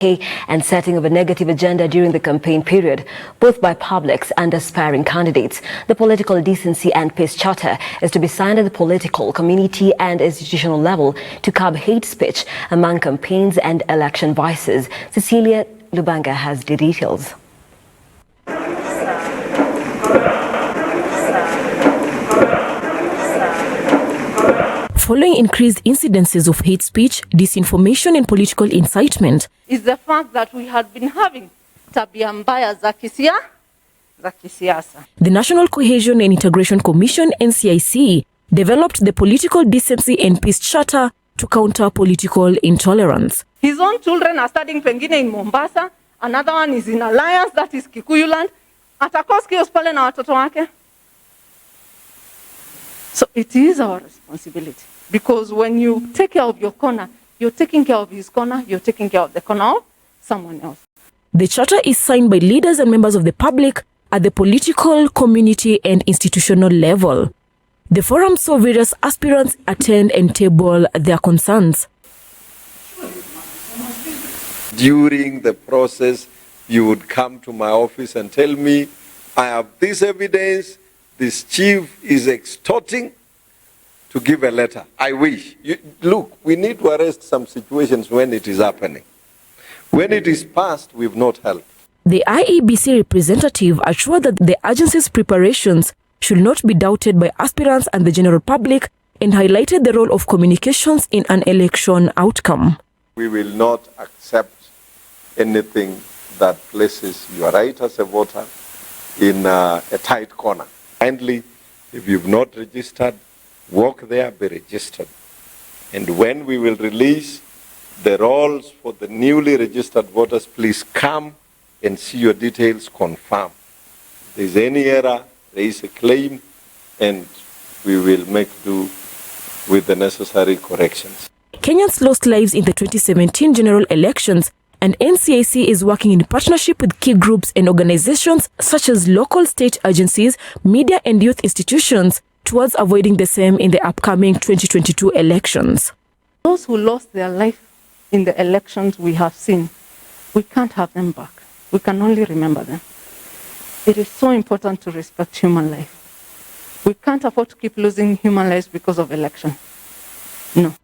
and setting of a negative agenda during the campaign period, both by publics and aspiring candidates. The Political Decency and Peace Charter is to be signed at the political, community and institutional level to curb hate speech among campaigns and election vices. Cecilia Lubanga has the details. Following increased incidences of hate speech, disinformation and political incitement, is the fact that we had been having tabia mbaya za kisiasa. The National Cohesion and Integration Commission, NCIC, developed the Political Decency and Peace Charter to counter political intolerance. His own children are studying pengine in Mombasa, another one is in Alliance, that is Kikuyu land. Atakoski hospitali na watoto wake. So it is our responsibility, because when you take care of your corner, you're taking care of his corner, you're taking care of the corner of someone else. The charter is signed by leaders and members of the public at the political, community and institutional level. The forum saw various aspirants attend and table their concerns. During the process, you would come to my office and tell me, I have this evidence, this chief is extorting, to give a letter. I wish. Look, we need to arrest some situations when it is happening. When it is past, we've not helped. The IEBC representative assured that the agency's preparations should not be doubted by aspirants and the general public, and highlighted the role of communications in an election outcome. We will not accept anything that places your right as a voter in a tight corner. Kindly, if you've not registered, walk there, be registered. And when we will release the rolls for the newly registered voters, please come and see your details confirmed. If there is any error, there is a claim, and we will make do with the necessary corrections. Kenyans lost lives in the 2017 general elections, and NCIC is working in partnership with key groups and organizations such as local state agencies, media and youth institutions towards avoiding the same in the upcoming 2022 elections. Those who lost their life in the elections we have seen, we can't have them back. We can only remember them. It is so important to respect human life. We can't afford to keep losing human lives because of election. No.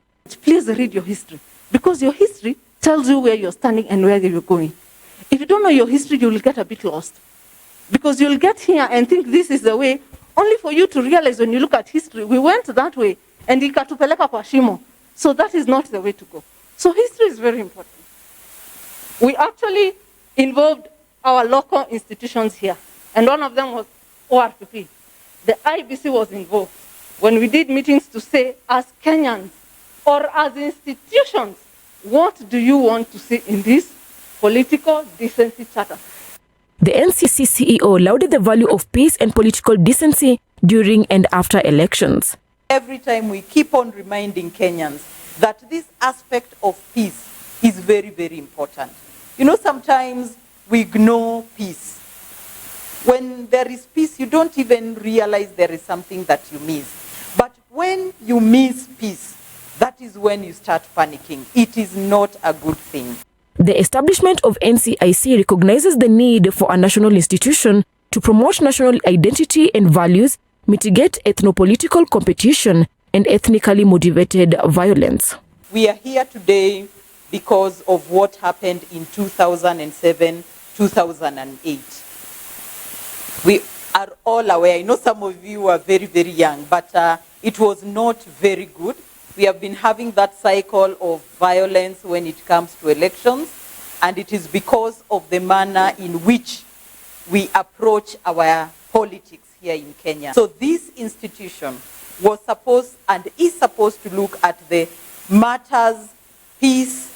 Please read your history, because your history tells you where you're standing and where you're going. If you don't know your history, you will get a bit lost, because you'll get here and think this is the way, only for you to realize when you look at history, we went that way and ikatupeleka kwa shimo. So that is not the way to go. So history is very important. We actually involved our local institutions here, and one of them was ORPP. The IBC was involved when we did meetings to say, as Kenyans or as institutions, what do you want to see in this political decency charter? The NCIC CEO lauded the value of peace and political decency during and after elections. Every time we keep on reminding Kenyans that this aspect of peace is very, very important. You know, sometimes we ignore peace. When there is peace, you don't even realize there is something that you miss. But when you miss peace, that is when you start panicking. It is not a good thing. The establishment of NCIC recognizes the need for a national institution to promote national identity and values, mitigate ethnopolitical competition, and ethnically motivated violence. We are here today because of what happened in 2007, 2008. We are all aware. I know some of you are very, very young, but it was not very good. We have been having that cycle of violence when it comes to elections, and it is because of the manner in which we approach our politics here in Kenya. So this institution was supposed and is supposed to look at the matters peace,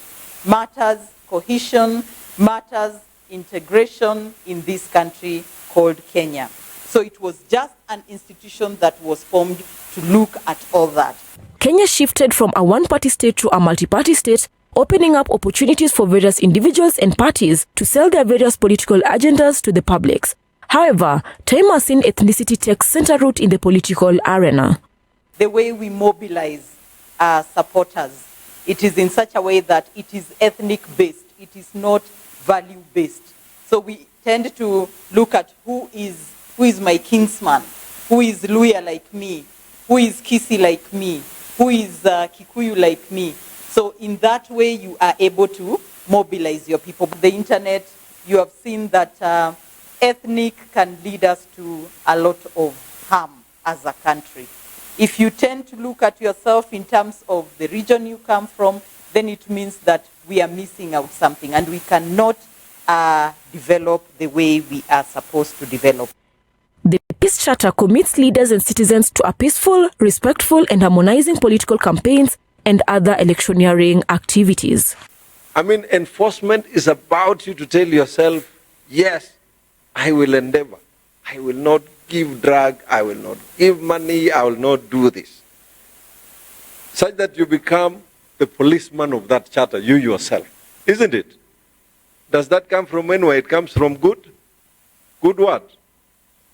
matters cohesion, matters integration in this country called Kenya. So it was just an institution that was formed to look at all that. Kenya shifted from a one-party state to a multi-party state, opening up opportunities for various individuals and parties to sell their various political agendas to the publics. However, time has seen ethnicity take center root in the political arena. The way we mobilize our supporters, it is in such a way that it is ethnic-based. it is not value-based. So we tend to look at who is my kinsman, who is Luya like me, who is Kisi like me, who is Kikuyu like me. So in that way, you are able to mobilize your people. The internet, you have seen that ethnic can lead us to a lot of harm as a country. If you tend to look at yourself in terms of the region you come from, then it means that we are missing out something and we cannot develop the way we are supposed to develop. The Peace Charter commits leaders and citizens to a peaceful, respectful, and harmonizing political campaigns and other electioneering activities. I mean, enforcement is about you to tell yourself, yes, I will endeavor. I will not give drug, I will not give money, I will not do this. Such that you become the policeman of that charter, you yourself. Isn't it? Does that come from anywhere? It comes from good? Good what?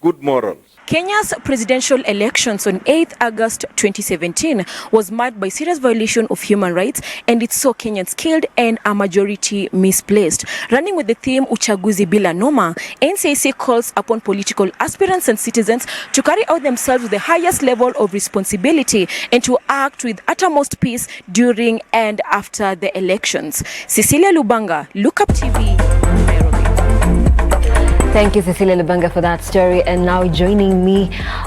Good morals. Kenya's presidential elections on 8th August 2017 was marked by serious violation of human rights, and it saw Kenyans killed and a majority misplaced. Running with the theme Uchaguzi Bila Noma, NCIC calls upon political aspirants and citizens to carry out themselves with the highest level of responsibility and to act with uttermost peace during and after the elections. Cecilia Lubanga, Look Up TV, Nairobi. Thank you, Cecilia Lubanga, for that story. And now joining me